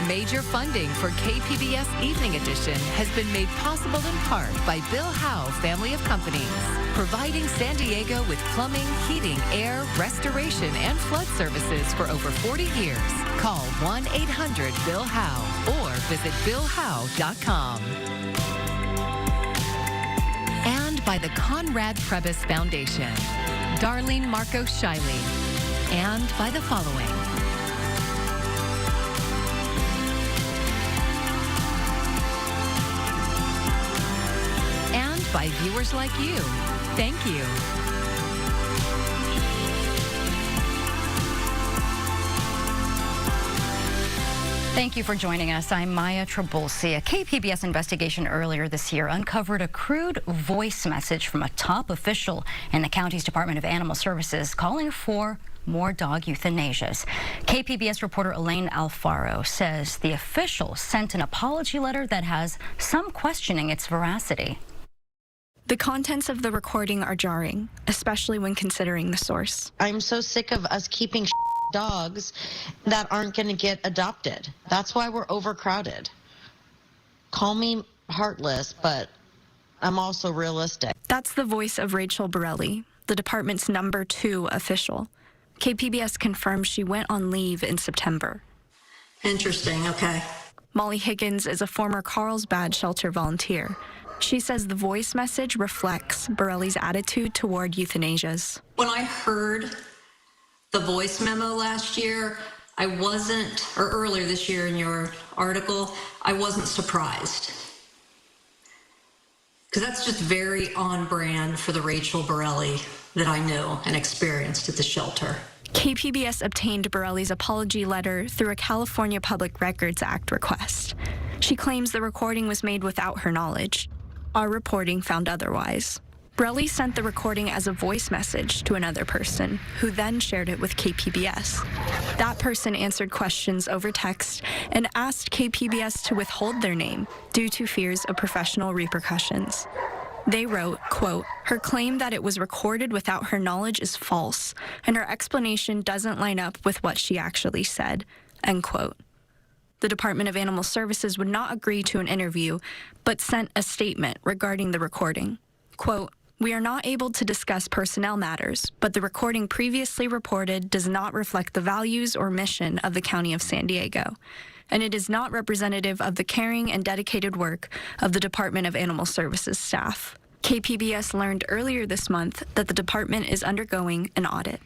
Major funding for KPBS Evening Edition has been made possible in part by Bill Howe Family of Companies, providing San Diego with plumbing, heating, air, restoration, and flood services for over 40 years. Call 1-800-BILL-HOWE or visit BillHowe.com. And by the Conrad Trebas Foundation, Darlene Marcos Shiley, and by the following. And by viewers like you. Thank you. Thank you for joining us. I'm Maya Trabulsi. A KPBS investigation earlier this year uncovered a crude voice message from a top official in the county's Department of Animal Services calling for more dog euthanasias. KPBS reporter Elaine Alfaro says the official sent an apology letter that has some questioning its veracity. The contents of the recording are jarring, especially when considering the source. I'm so sick of us keeping dogs that aren't going to get adopted. That's why we're overcrowded. Call me heartless, but I'm also realistic. That's the voice of Rachel Borelli, the department's #2 official. KPBS confirms she went on leave in September. Interesting, okay. Molly Higgins is a former Carlsbad shelter volunteer. She says the voice message reflects Borelli's attitude toward euthanasias. When I heard the voice memo last year, earlier this year in your article, I wasn't surprised. Because that's just very on brand for the Rachel Borelli that I knew and experienced at the shelter. KPBS obtained Borelli's apology letter through a California Public Records Act request. She claims the recording was made without her knowledge. Our reporting found otherwise. Borelli sent the recording as a voice message to another person, who then shared it with KPBS. That person answered questions over text and asked KPBS to withhold their name due to fears of professional repercussions. They wrote, quote, "Her claim that it was recorded without her knowledge is false, and her explanation doesn't line up with what she actually said," end quote. The Department of Animal Services would not agree to an interview, but sent a statement regarding the recording. Quote, "We are not able to discuss personnel matters, but the recording previously reported does not reflect the values or mission of the County of San Diego, and it is not representative of the caring and dedicated work of the Department of Animal Services staff." KPBS learned earlier this month that the department is undergoing an audit.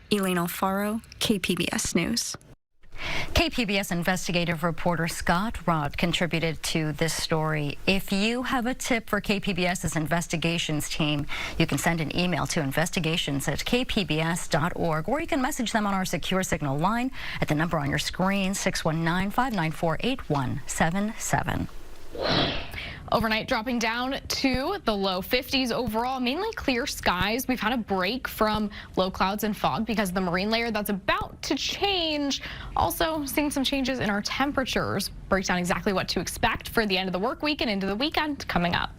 Elaine Alfaro, KPBS News. KPBS investigative reporter Scott Rodd contributed to this story. If you have a tip for KPBS's investigations team, you can send an email to investigations@kpbs.org, or you can message them on our secure signal line at the number on your screen, 619-594-8177. Overnight dropping down to the low 50s overall, mainly clear skies. We've had a break from low clouds and fog because of the marine layer that's about to change. Also seeing some changes in our temperatures. Break down exactly what to expect for the end of the work week and into the weekend coming up.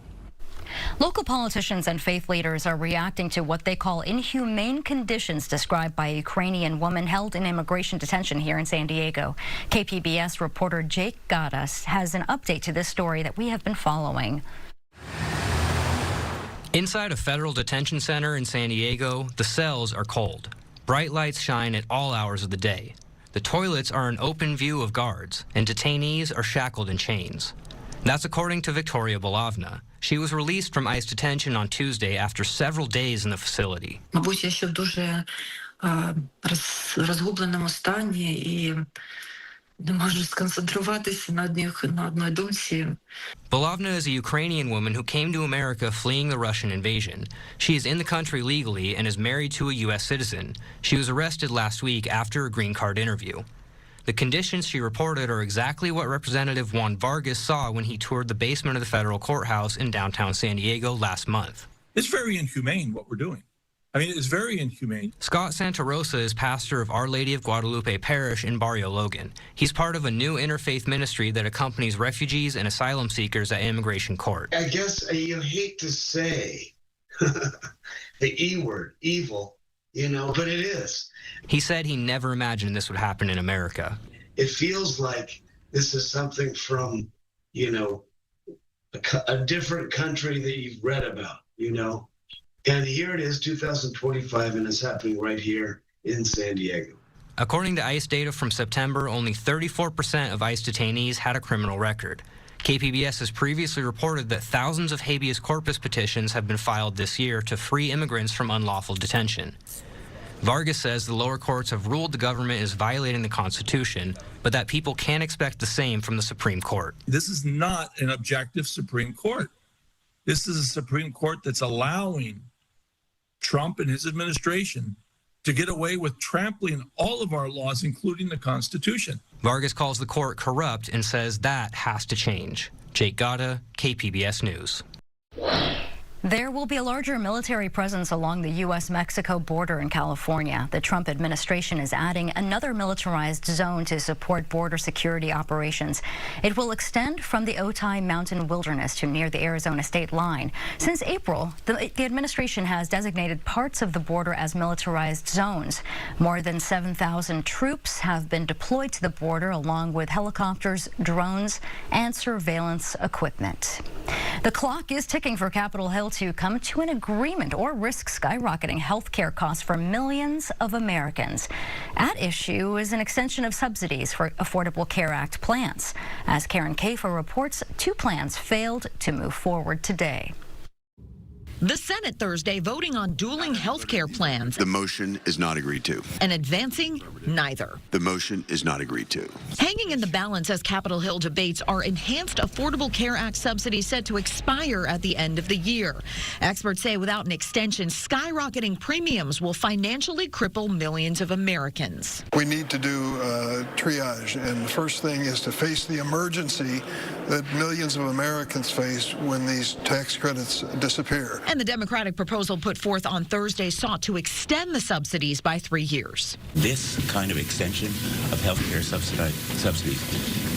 Local politicians and faith leaders are reacting to what they call inhumane conditions described by a Ukrainian woman held in immigration detention here in San Diego. KPBS reporter Jake Gaddis has an update to this story that we have been following. Inside a federal detention center in San Diego, the cells are cold. Bright lights shine at all hours of the day. The toilets are an open view of guards, and detainees are shackled in chains. That's according to Victoria Bolavna. She was released from ICE detention on Tuesday after several days in the facility. Мабуть, я ще в дуже розгубленому стані і не можу сконцентруватися на одній думці. Bolavna is a Ukrainian woman who came to America fleeing the Russian invasion. She is in the country legally and is married to a U.S. citizen. She was arrested last week after a green card interview. The conditions she reported are exactly what Representative Juan Vargas saw when he toured the basement of the federal courthouse in downtown San Diego last month. It's very inhumane what we're doing. I mean, it's very inhumane. Scott Santa Rosa is pastor of Our Lady of Guadalupe Parish in Barrio Logan. He's part of a new interfaith ministry that accompanies refugees and asylum seekers at immigration court. I guess you hate to say the E word, evil, but it is. He said he never imagined this would happen in America. It feels like This is something from, a different country that you've read about, And here it is, 2025, and it's happening right here in San Diego. According to ICE data from September, only 34% of ICE detainees had a criminal record. KPBS has previously reported that thousands of habeas corpus petitions have been filed this year to free immigrants from unlawful detention. Vargas says the lower courts have ruled the government is violating the Constitution, but that people can't expect the same from the Supreme Court. This is not an objective Supreme Court. This is a Supreme Court that's allowing Trump and his administration to get away with trampling all of our laws, including the Constitution. Vargas calls the court corrupt and says that has to change. Jake Gata, KPBS News. There will be a larger military presence along the U.S.-Mexico border in California. The Trump administration is adding another militarized zone to support border security operations. It will extend from the Otay Mountain Wilderness to near the Arizona state line. Since April, the administration has designated parts of the border as militarized zones. More than 7,000 troops have been deployed to the border, along with helicopters, drones, and surveillance equipment. The clock is ticking for Capitol Hill to come to an agreement or risk skyrocketing health care costs for millions of Americans. At issue is an extension of subsidies for Affordable Care Act plans. As Karen Kafer reports, 2 plans failed to move forward today. The Senate Thursday voting on dueling health care plans. The motion is not agreed to. And advancing neither. The motion is not agreed to. Hanging in the balance as Capitol Hill debates are enhanced Affordable Care Act subsidies set to expire at the end of the year. Experts say without an extension, skyrocketing premiums will financially cripple millions of Americans. We need to do triage, and the first thing is to face the emergency that millions of Americans face when these tax credits disappear. And the Democratic proposal put forth on Thursday sought to extend the subsidies by 3 years. This kind of extension of health care subsidies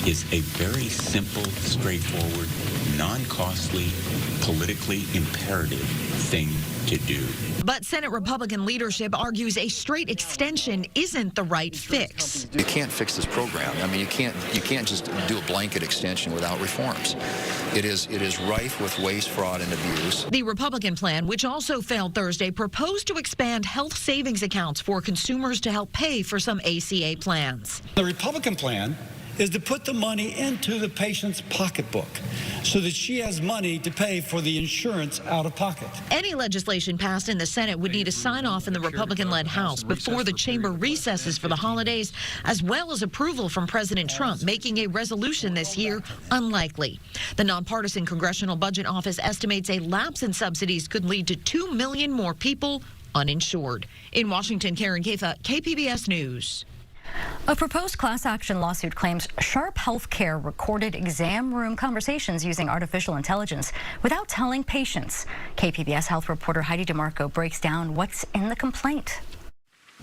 is a very simple, straightforward, non-costly, politically imperative thing to do. But Senate Republican leadership argues a straight extension isn't the right fix. You can't fix this program. I mean, you can't just do a blanket extension without reforms. It is rife with waste, fraud, and abuse. The Republican plan, which also failed Thursday, proposed to expand health savings accounts for consumers to help pay for some ACA plans. The Republican plan is to put the money into the patient's pocketbook so that she has money to pay for the insurance out of pocket. Any legislation passed in the Senate would need a sign-off in the Republican-led House before the chamber recesses for the holidays, as well as approval from President Trump, making a resolution this year unlikely. The nonpartisan Congressional Budget Office estimates a lapse in subsidies could lead to 2 million more people uninsured. In Washington, Karen Kafer, KPBS News. A proposed class action lawsuit claims Sharp Healthcare recorded exam room conversations using artificial intelligence without telling patients. KPBS health reporter Heidi DeMarco breaks down what's in the complaint.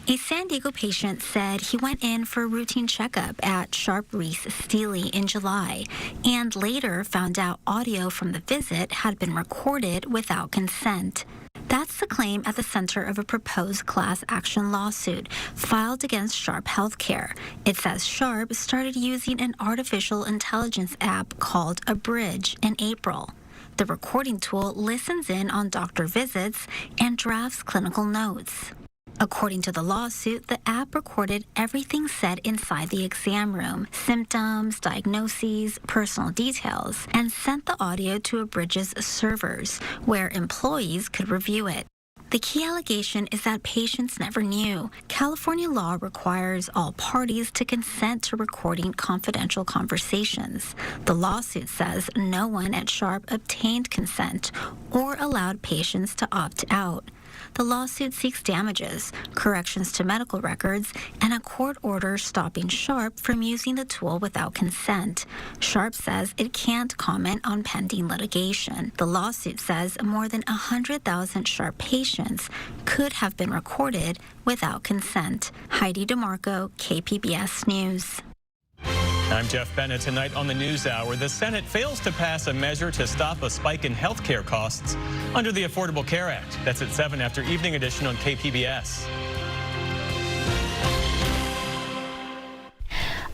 A San Diego patient said he went in for a routine checkup at Sharp Reese Steely in July and later found out audio from the visit had been recorded without consent. That's the claim at the center of a proposed class action lawsuit filed against Sharp Healthcare. It says Sharp started using an artificial intelligence app called Abridge in April. The recording tool listens in on doctor visits and drafts clinical notes. According to the lawsuit, the app recorded everything said inside the exam room, symptoms, diagnoses, personal details, and sent the audio to Abridge's servers, where employees could review it. The key allegation is that patients never knew. California law requires all parties to consent to recording confidential conversations. The lawsuit says no one at Sharp obtained consent or allowed patients to opt out. The lawsuit seeks damages, corrections to medical records, and a court order stopping Sharp from using the tool without consent. Sharp says it can't comment on pending litigation. The lawsuit says more than 100,000 Sharp patients could have been recorded without consent. Heidi DeMarco, KPBS News. I'm Jeff Bennett. Tonight on the NewsHour, the Senate fails to pass a measure to stop a spike in health care costs under the Affordable Care Act. That's at 7 after Evening Edition on KPBS.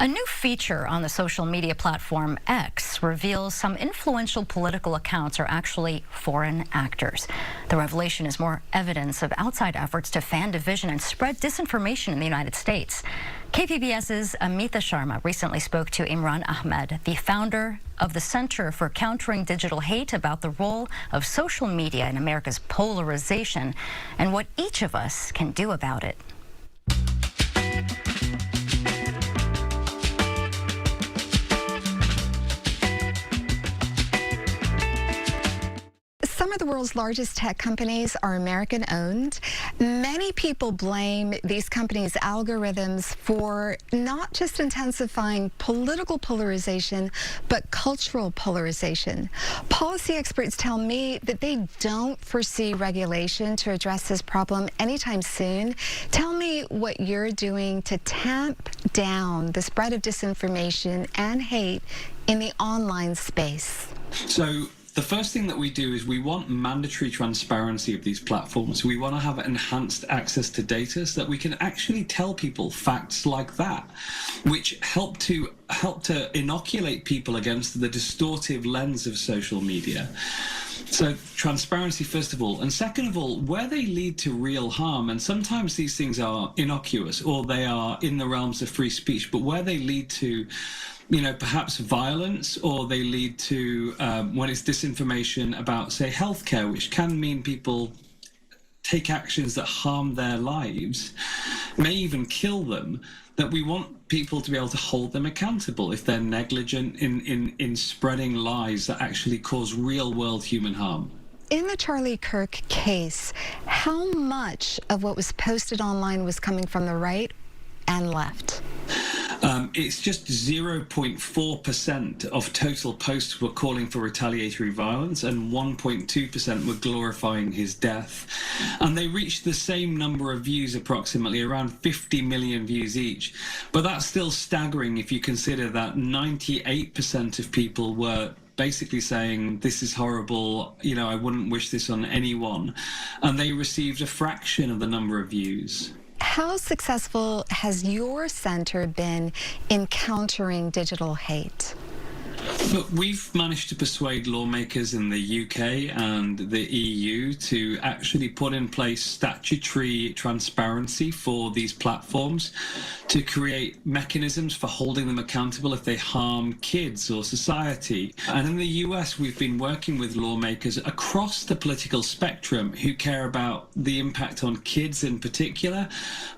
A new feature on the social media platform X reveals some influential political accounts are actually foreign actors. The revelation is more evidence of outside efforts to fan division and spread disinformation in the United States. KPBS's Amita Sharma recently spoke to Imran Ahmed, the founder of the Center for Countering Digital Hate, about the role of social media in America's polarization and what each of us can do about it. Some of the world's largest tech companies are American-owned. Many people blame these companies' algorithms for not just intensifying political polarization, but cultural polarization. Policy experts tell me that they don't foresee regulation to address this problem anytime soon. Tell me what you're doing to tamp down the spread of disinformation and hate in the online space. So the first thing that we do is we want mandatory transparency of these platforms. We want to have enhanced access to data so that we can actually tell people facts like that, which help to inoculate people against the distortive lens of social media. So transparency, first of all. And second of all, where they lead to real harm, and sometimes these things are innocuous or they are in the realms of free speech, but where they lead to perhaps violence, or they lead to, when it's disinformation about, say, healthcare, which can mean people take actions that harm their lives, may even kill them, that we want people to be able to hold them accountable if they're negligent in spreading lies that actually cause real-world human harm. In the Charlie Kirk case, how much of what was posted online was coming from the right and left? It's just 0.4% of total posts were calling for retaliatory violence, and 1.2% were glorifying his death. And they reached the same number of views, approximately around 50 million views each. But that's still staggering if you consider that 98% of people were basically saying, this is horrible, I wouldn't wish this on anyone. And they received a fraction of the number of views. How successful has your center been in countering digital hate? Look, we've managed to persuade lawmakers in the UK and the EU to actually put in place statutory transparency for these platforms, to create mechanisms for holding them accountable if they harm kids or society. And in the US, we've been working with lawmakers across the political spectrum who care about the impact on kids in particular,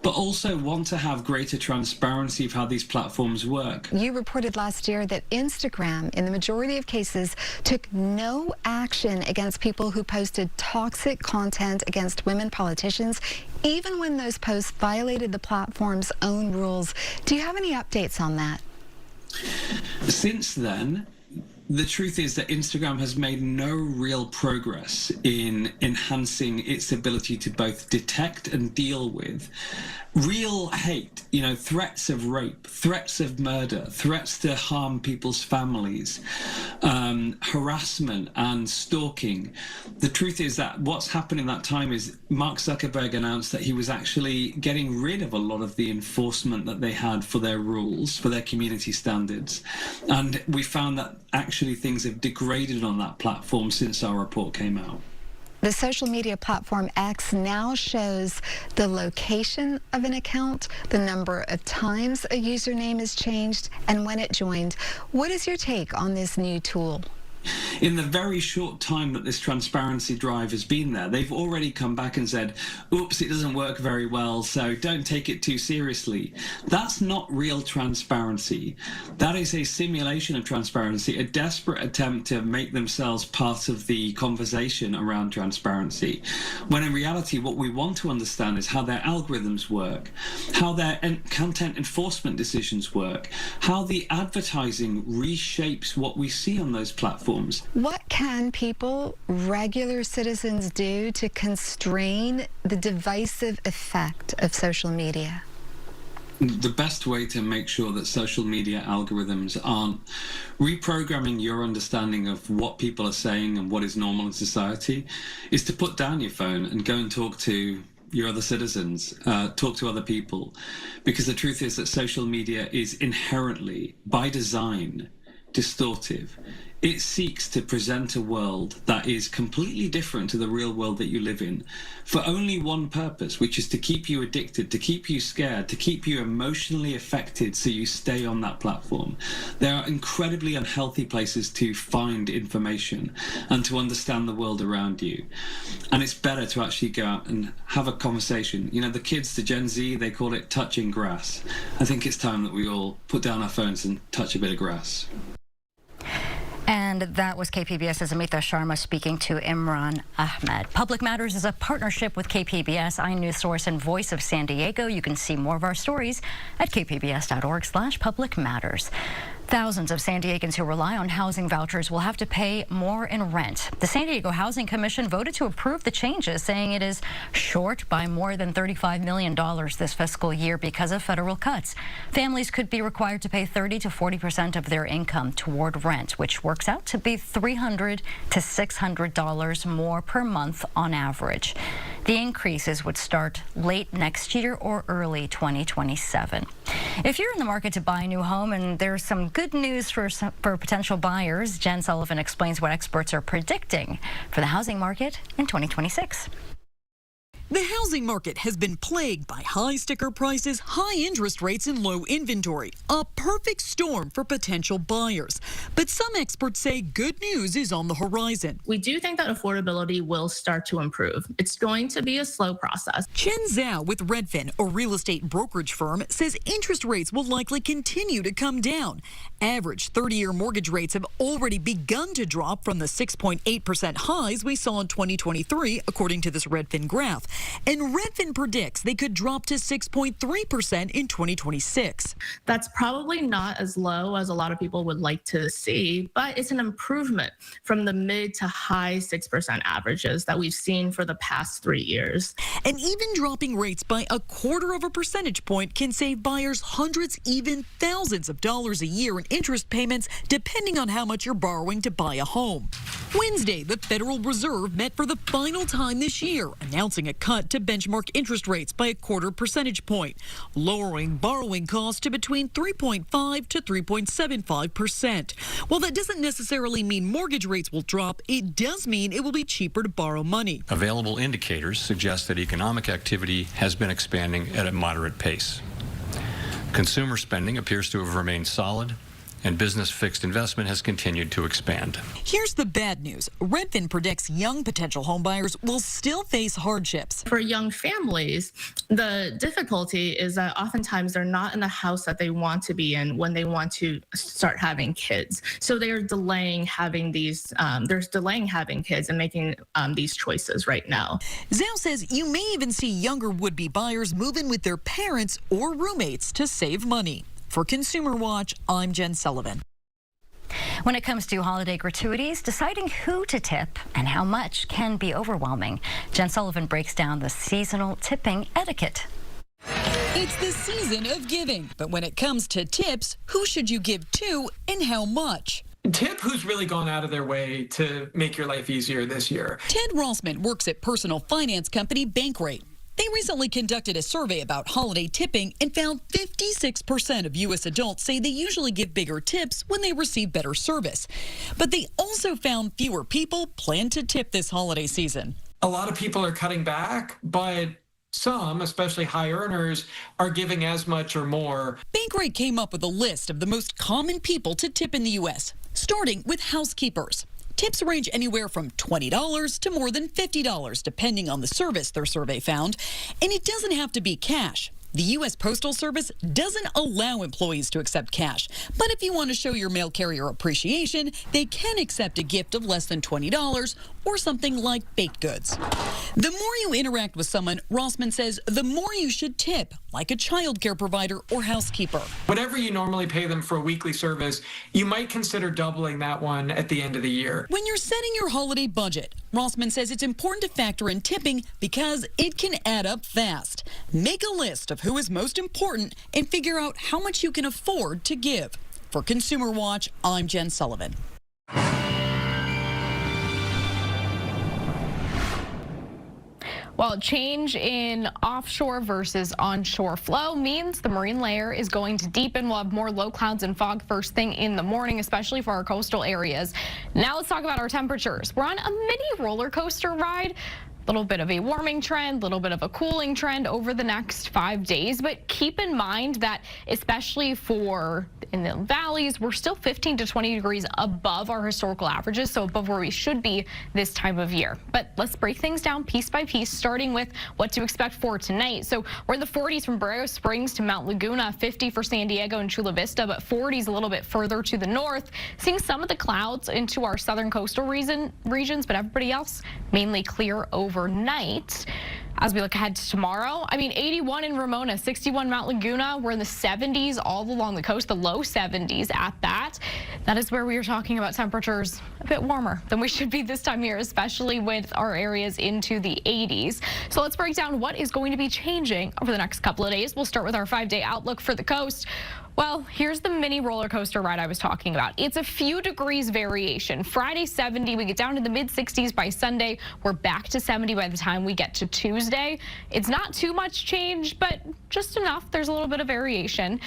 but also want to have greater transparency of how these platforms work. You reported last year that Instagram, in the majority of cases, took no action against people who posted toxic content against women politicians, even when those posts violated the platform's own rules. Do you have any updates on that? Since then, the truth is that Instagram has made no real progress in enhancing its ability to both detect and deal with real hate, threats of rape, threats of murder, threats to harm people's families, harassment and stalking. The truth is that what's happened in that time is Mark Zuckerberg announced that he was actually getting rid of a lot of the enforcement that they had for their rules, for their community standards. And we found that actually things have degraded on that platform since our report came out. The social media platform X now shows the location of an account, the number of times a username is changed, and when it joined. What is your take on this new tool? In the very short time that this transparency drive has been there, they've already come back and said, oops, it doesn't work very well, so don't take it too seriously. That's not real transparency. That is a simulation of transparency, a desperate attempt to make themselves part of the conversation around transparency. When in reality, what we want to understand is how their algorithms work, how their content enforcement decisions work, how the advertising reshapes what we see on those platforms. What can people, regular citizens, do to constrain the divisive effect of social media? The best way to make sure that social media algorithms aren't reprogramming your understanding of what people are saying and what is normal in society is to put down your phone and go and talk to your other citizens, talk to other people, because the truth is that social media is inherently, by design, distortive. It seeks to present a world that is completely different to the real world that you live in for only one purpose, which is to keep you addicted, to keep you scared, to keep you emotionally affected so you stay on that platform. There are incredibly unhealthy places to find information and to understand the world around you. And it's better to actually go out and have a conversation. You know, the kids, the Gen Z, they call it touching grass. I think it's time that we all put down our phones and touch a bit of grass. And that was KPBS's Amita Sharma speaking to Imran Ahmed. Public Matters is a partnership with KPBS, iNews Source, and Voice of San Diego. You can see more of our stories at kpbs.org/publicmatters. Thousands of San Diegans who rely on housing vouchers will have to pay more in rent. The San Diego Housing Commission voted to approve the changes, saying it is short by more than $35 million this fiscal year because of federal cuts. Families could be required to pay 30 to 40% of their income toward rent, which works out to be $300 to $600 more per month on average. The increases would start late next year or early 2027. If you're in the market to buy a new home and there's some good news for potential buyers, Jen Sullivan explains what experts are predicting for the housing market in 2026. The housing market has been plagued by high sticker prices, high interest rates, and low inventory. A perfect storm for potential buyers. But some experts say good news is on the horizon. We do think that affordability will start to improve. It's going to be a slow process. Chen Zhao with Redfin, a real estate brokerage firm, says interest rates will likely continue to come down. Average 30-year mortgage rates have already begun to drop from the 6.8% highs we saw in 2023, according to this Redfin graph. And Redfin predicts they could drop to 6.3% in 2026. That's probably not as low as a lot of people would like to see, but it's an improvement from the mid to high 6% averages that we've seen for the past 3 years. And even dropping rates by 0.25 percentage point can save buyers hundreds, even thousands of dollars a year in interest payments, depending on how much you're borrowing to buy a home. Wednesday, the Federal Reserve met for the final time this year, announcing a cut to benchmark interest rates by 0.25 percentage point, lowering borrowing costs to between 3.5 to 3.75%. While that doesn't necessarily mean mortgage rates will drop, it does mean it will be cheaper to borrow money. Available indicators suggest that economic activity has been expanding at a moderate pace. Consumer spending appears to have remained solid, and business fixed investment has continued to expand. Here's the bad news. Redfin predicts young potential homebuyers will still face hardships. For young families, the difficulty is that oftentimes they're not in the house that they want to be in when they want to start having kids. So they are delaying having these, having kids and making these choices right now. Zhao says you may even see younger would-be buyers move in with their parents or roommates to save money. For Consumer Watch, I'm Jen Sullivan. When it comes to holiday gratuities, deciding who to tip and how much can be overwhelming. Jen Sullivan breaks down the seasonal tipping etiquette. It's the season of giving, but when it comes to tips, who should you give to and how much? Tip who's really gone out of their way to make your life easier this year. Ted Rossman works at personal finance company Bankrate. They recently conducted a survey about holiday tipping and found 56% of U.S. adults say they usually give bigger tips when they receive better service. But they also found fewer people plan to tip this holiday season. A lot of people are cutting back, but some, especially high earners, are giving as much or more. Bankrate came up with a list of the most common people to tip in the U.S., starting with housekeepers. Tips range anywhere from $20 to more than $50, depending on the service, their survey found. And it doesn't have to be cash. The U.S. Postal Service doesn't allow employees to accept cash. But if you want to show your mail carrier appreciation, they can accept a gift of less than $20 or something like baked goods. The more you interact with someone, Rossman says, the more you should tip, like a childcare provider or housekeeper. Whatever you normally pay them for a weekly service, you might consider doubling that one at the end of the year. When you're setting your holiday budget, Rossman says it's important to factor in tipping because it can add up fast. Make a list of who is most important and figure out how much you can afford to give. For Consumer Watch, I'm Jen Sullivan. Well, change in offshore versus onshore flow means the marine layer is going to deepen. We'll have more low clouds and fog first thing in the morning, especially for our coastal areas. Now let's talk about our temperatures. We're on a mini roller coaster ride. Little bit of a warming trend, little bit of a cooling trend over the next 5 days. But keep in mind that especially for in the valleys, we're still 15 to 20 degrees above our historical averages, so above where we should be this time of year. But let's break things down piece by piece, starting with what to expect for tonight. So we're in the 40s from Borrego Springs to Mount Laguna, 50 for San Diego and Chula Vista, but 40s a little bit further to the north. Seeing some of the clouds into our southern coastal regions, but everybody else mainly clear overnight. As we look ahead to tomorrow, 81 in Ramona, 61 Mount Laguna. We're in the 70s all along the coast, the low 70s at that. That is where we are talking about temperatures a bit warmer than we should be this time of year, especially with our areas into the 80s. So let's break down what is going to be changing over the next couple of days. We'll start with our 5-day outlook for the coast. Well, here's the mini roller coaster ride I was talking about. It's a few degrees variation. Friday 70, we get down to the mid 60s by Sunday. We're back to 70 by the time we get to Tuesday. It's not too much change, but just enough. There's a little bit of variation.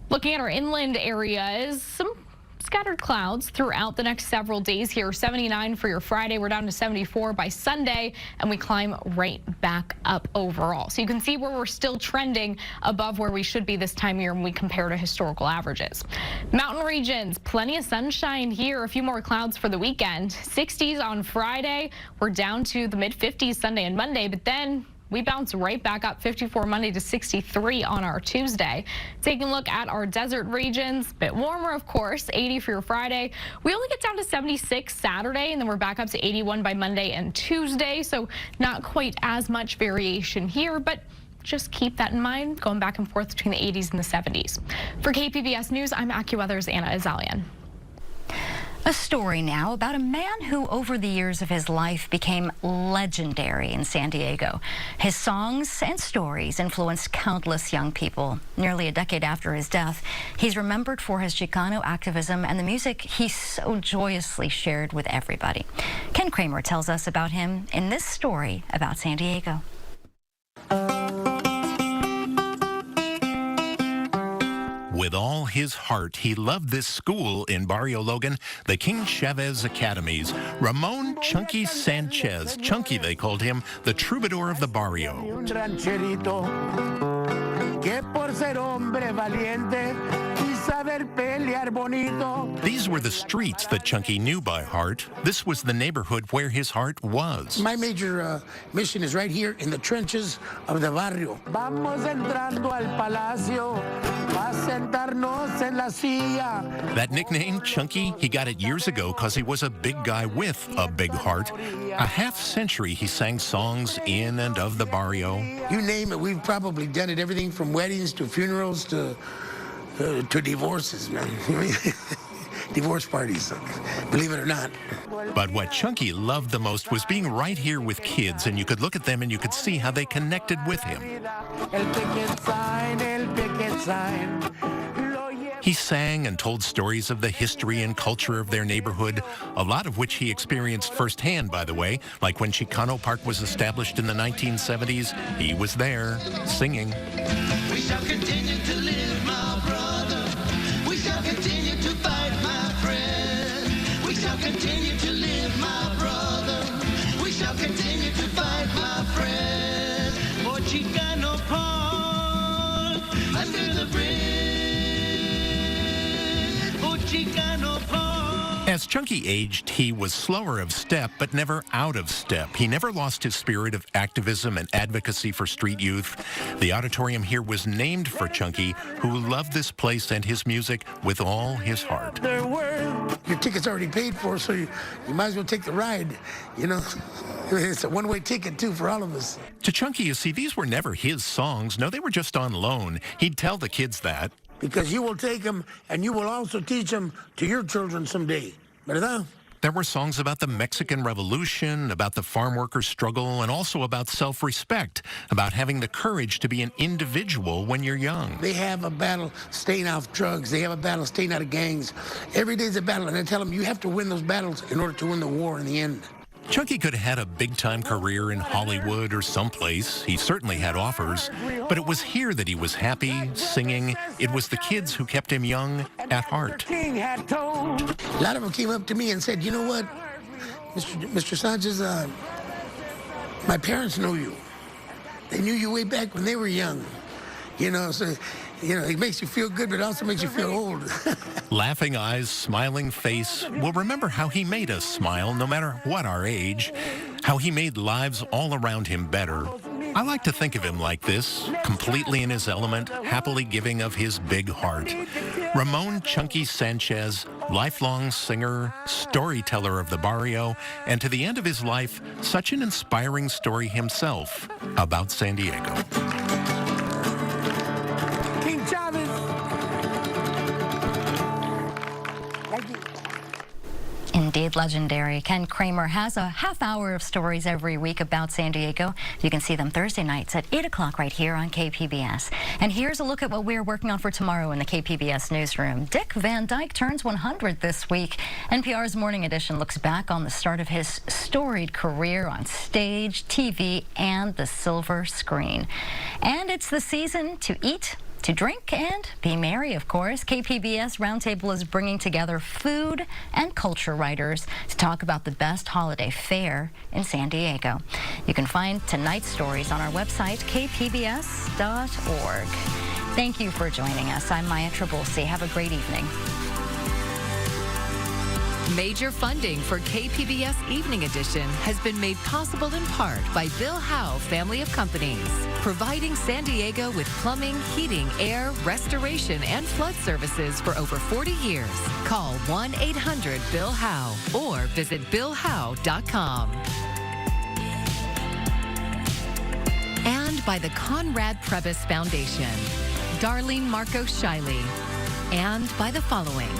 Looking at our inland areas, some scattered clouds throughout the next several days here. 79 for your Friday. We're down to 74 by Sunday, and we climb right back up overall. So you can see where we're still trending above where we should be this time of year when we compare to historical averages. Mountain regions, plenty of sunshine here. A few more clouds for the weekend. 60s on Friday. We're down to the mid 50s Sunday and Monday, but then we bounce right back up, 54 Monday to 63 on our Tuesday. Taking a look at our desert regions, a bit warmer, of course, 80 for your Friday. We only get down to 76 Saturday, and then we're back up to 81 by Monday and Tuesday, so not quite as much variation here, but just keep that in mind, going back and forth between the 80s and the 70s. For KPBS News, I'm AccuWeather's Anna Azalian. A story now about a man who over the years of his life became legendary in San Diego. His songs and stories influenced countless young people. Nearly a decade after his death, he's remembered for his Chicano activism and the music he so joyously shared with everybody. Ken Kramer tells us about him in this story about San Diego. With all his heart, he loved this school in Barrio Logan, the King Chavez Academies. Ramon Chunky Sanchez, Chunky they called him, the troubadour of the barrio. These were the streets that Chunky knew by heart. This was the neighborhood where his heart was. My major mission is right here in the trenches of the barrio. Vamos entrando al palacio, a sentarnos en la silla. That nickname, Chunky, he got it years ago because he was a big guy with a big heart. A half-century he sang songs in and of the barrio. You name it, we've probably done it. Everything from weddings to funerals to divorces, man. Divorce parties, believe it or not. But what Chunky loved the most was being right here with kids, and you could look at them and you could see how they connected with him. He sang and told stories of the history and culture of their neighborhood, a lot of which he experienced firsthand, by the way, like when Chicano Park was established in the 1970s. He was there, singing. We shall continue to live, my brother. We shall continue to fight, my friend. We shall continue to live, my brother. We shall continue to fight, my friend. For Chicano Park, under the bridge. For Chicano Park. As Chunky aged, he was slower of step, but never out of step. He never lost his spirit of activism and advocacy for street youth. The auditorium here was named for Chunky, who loved this place and his music with all his heart. Your ticket's already paid for, so you might as well take the ride. You know, it's a one-way ticket, too, for all of us. To Chunky, you see, these were never his songs. No, they were just on loan. He'd tell the kids that. Because you will take them, and you will also teach them to your children someday. ¿Verdad? There were songs about the Mexican Revolution, about the farm workers' struggle, and also about self-respect, about having the courage to be an individual when you're young. They have a battle staying off drugs. They have a battle staying out of gangs. Every day's a battle, and I tell them you have to win those battles in order to win the war in the end. Chunky could have had a big-time career in Hollywood or someplace. He certainly had offers, but it was here that he was happy, singing. It was the kids who kept him young at heart. A lot of them came up to me and said, you know what, Mr. Sanchez, my parents know you. They knew you way back when they were young. You know, so, it makes you feel good, but it also makes you feel old. Laughing eyes, smiling face. We'll remember how he made us smile, no matter what our age. How he made lives all around him better. I like to think of him like this, completely in his element, happily giving of his big heart. Ramon Chunky Sanchez, lifelong singer, storyteller of the barrio, and to the end of his life, such an inspiring story himself about San Diego. King Chavez. Indeed legendary. Ken Kramer has a half hour of stories every week about San Diego. You can see them Thursday nights at 8 o'clock right here on KPBS. And here's a look at what we're working on for tomorrow in the KPBS newsroom. Dick Van Dyke turns 100 this week. NPR's Morning Edition looks back on the start of his storied career on stage, TV, and the silver screen. And it's the season to eat, to drink, and be merry, of course. KPBS Roundtable is bringing together food and culture writers to talk about the best holiday fare in San Diego. You can find tonight's stories on our website, kpbs.org. Thank you for joining us. I'm Maya Trabulsi. Have a great evening. Major funding for KPBS Evening Edition has been made possible in part by Bill Howe Family of Companies, providing San Diego with plumbing, heating, air, restoration, and flood services for over 40 years. Call 1-800-BILL-HOWE or visit BillHowe.com. And by the Conrad Prebys Foundation, Darlene Marco Shiley, and by the following: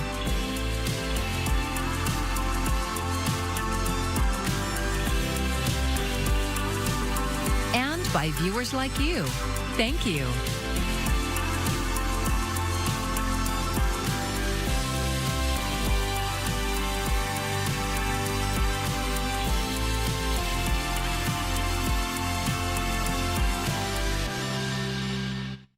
and by viewers like you. Thank you.